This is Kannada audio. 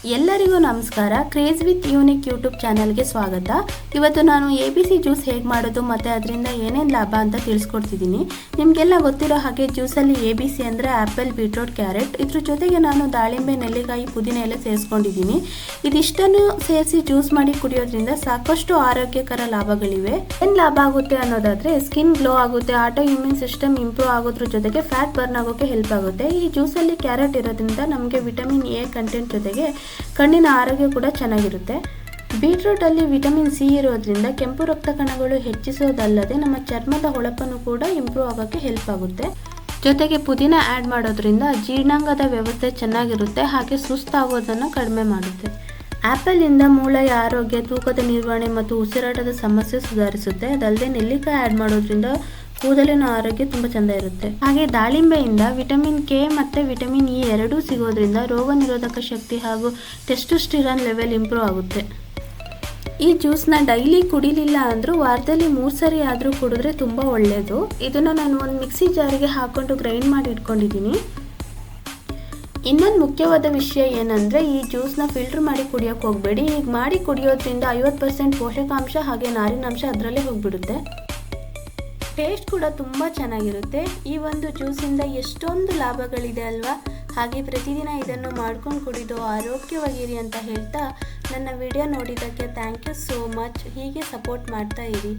ಎಲ್ಲರಿಗೂ ನಮಸ್ಕಾರ. ಕ್ರೇಜ್ ವಿತ್ ಯೂನಿಕ್ ಯೂಟ್ಯೂಬ್ ಚಾನಲ್ಗೆ ಸ್ವಾಗತ. ಇವತ್ತು ನಾನು ABC ಜ್ಯೂಸ್ ಹೇಗೆ ಮಾಡೋದು ಮತ್ತು ಅದರಿಂದ ಏನೇನು ಲಾಭ ಅಂತ ತಿಳಿಸ್ಕೊಡ್ತಿದ್ದೀನಿ. ನಿಮಗೆಲ್ಲ ಗೊತ್ತಿರೋ ಹಾಗೆ ಜ್ಯೂಸಲ್ಲಿ ABC ಅಂದರೆ ಆ್ಯಪಲ್, ಬೀಟ್ರೋಟ್, ಕ್ಯಾರೆಟ್, ಇದ್ರ ಜೊತೆಗೆ ನಾನು ದಾಳಿಂಬೆ, ನೆಲ್ಲಿಕಾಯಿ, ಪುದೀನ ಎಲ್ಲ ಸೇರಿಸ್ಕೊಂಡಿದ್ದೀನಿ. ಇದಿಷ್ಟನ್ನು ಸೇರಿಸಿ ಜ್ಯೂಸ್ ಮಾಡಿ ಕುಡಿಯೋದ್ರಿಂದ ಸಾಕಷ್ಟು ಆರೋಗ್ಯಕರ ಲಾಭಗಳಿವೆ. ಏನು ಲಾಭ ಆಗುತ್ತೆ ಅನ್ನೋದಾದರೆ ಸ್ಕಿನ್ ಗ್ಲೋ ಆಗುತ್ತೆ, ಆಟೋ ಇಮ್ಯೂನ್ ಸಿಸ್ಟಮ್ ಇಂಪ್ರೂವ್ ಆಗೋದ್ರ ಜೊತೆಗೆ ಫ್ಯಾಟ್ ಬರ್ನ್ ಆಗೋಕ್ಕೆ ಹೆಲ್ಪ್ ಆಗುತ್ತೆ. ಈ ಜ್ಯೂಸಲ್ಲಿ ಕ್ಯಾರೆಟ್ ಇರೋದ್ರಿಂದ ನಮಗೆ ವಿಟಮಿನ್ ಎ ಕಂಟೆಂಟ್ ಜೊತೆಗೆ ಕಣ್ಣಿನ ಆರೋಗ್ಯ ಕೂಡ ಚೆನ್ನಾಗಿರುತ್ತೆ. ಬೀಟ್ರೂಟಲ್ಲಿ ವಿಟಮಿನ್ ಸಿ ಇರೋದ್ರಿಂದ ಕೆಂಪು ರಕ್ತ ಕಣಗಳು ಹೆಚ್ಚಿಸೋದಲ್ಲದೆ ನಮ್ಮ ಚರ್ಮದ ಹೊಳಪನ್ನು ಕೂಡ ಇಂಪ್ರೂವ್ ಆಗೋಕ್ಕೆ ಹೆಲ್ಪ್ ಆಗುತ್ತೆ. ಜೊತೆಗೆ ಪುದೀನ ಆ್ಯಡ್ ಮಾಡೋದ್ರಿಂದ ಜೀರ್ಣಾಂಗದ ವ್ಯವಸ್ಥೆ ಚೆನ್ನಾಗಿರುತ್ತೆ, ಹಾಗೆ ಸುಸ್ತಾಗೋದನ್ನು ಕಡಿಮೆ ಮಾಡುತ್ತೆ. ಆ್ಯಪಲಿಂದ ಮೂಳೆಯ ಆರೋಗ್ಯ, ತೂಕದ ನಿರ್ವಹಣೆ ಮತ್ತು ಉಸಿರಾಟದ ಸಮಸ್ಯೆ ಸುಧಾರಿಸುತ್ತೆ. ಅದಲ್ಲದೆ ನೆಲ್ಲಿಕಾಯಿ ಆ್ಯಡ್ ಮಾಡೋದ್ರಿಂದ ಕೂದಲಿನ ಆರೋಗ್ಯ ತುಂಬ ಚೆಂದ ಇರುತ್ತೆ. ಹಾಗೆ ದಾಳಿಂಬೆಯಿಂದ ವಿಟಮಿನ್ ಕೆ ಮತ್ತು ವಿಟಮಿನ್ ಇ ಎರಡೂ ಸಿಗೋದ್ರಿಂದ ರೋಗ ನಿರೋಧಕ ಶಕ್ತಿ ಹಾಗೂ ಟೆಸ್ಟೋಸ್ಟಿರಾನ್ ಲೆವೆಲ್ ಇಂಪ್ರೂವ್ ಆಗುತ್ತೆ. ಈ ಜ್ಯೂಸ್ನ ಡೈಲಿ ಕುಡಿಲಿಲ್ಲ ಅಂದರೂ ವಾರದಲ್ಲಿ 3 ಸರಿ ಆದರೂ ಕುಡಿದ್ರೆ ತುಂಬ ಒಳ್ಳೆಯದು. ಇದನ್ನು ನಾನು ಒಂದು ಮಿಕ್ಸಿ ಜಾರಿಗೆ ಹಾಕ್ಕೊಂಡು ಗ್ರೈಂಡ್ ಮಾಡಿ ಇಟ್ಕೊಂಡಿದ್ದೀನಿ. ಇನ್ನೊಂದು ಮುಖ್ಯವಾದ ವಿಷಯ ಏನಂದರೆ ಈ ಜ್ಯೂಸ್ನ ಫಿಲ್ಟರ್ ಮಾಡಿ ಕುಡಿಯೋಕ್ಕೆ ಹೋಗಬೇಡಿ. ಈಗ ಮಾಡಿ ಕುಡಿಯೋದ್ರಿಂದ 50% ಪೋಷಕಾಂಶ ಹಾಗೆ ನಾರಿನಾಂಶ ಅದರಲ್ಲೇ ಹೋಗಿಬಿಡುತ್ತೆ. ಟೇಸ್ಟ್ ಕೂಡ ತುಂಬ ಚೆನ್ನಾಗಿರುತ್ತೆ. ಈ ಒಂದು ಜ್ಯೂಸಿಂದ ಎಷ್ಟೊಂದು ಲಾಭಗಳಿದೆ ಅಲ್ವಾ. ಹಾಗೆ ಪ್ರತಿದಿನ ಇದನ್ನು ಮಾಡ್ಕೊಂಡು ಕುಡಿದು ಆರೋಗ್ಯವಾಗಿರಿ ಅಂತ ಹೇಳ್ತಾ ನನ್ನ ವಿಡಿಯೋ ನೋಡಿದ್ದಕ್ಕೆ ಥ್ಯಾಂಕ್ ಯು ಸೋ ಮಚ್. ಹೀಗೆ ಸಪೋರ್ಟ್ ಮಾಡ್ತಾ ಇರಿ.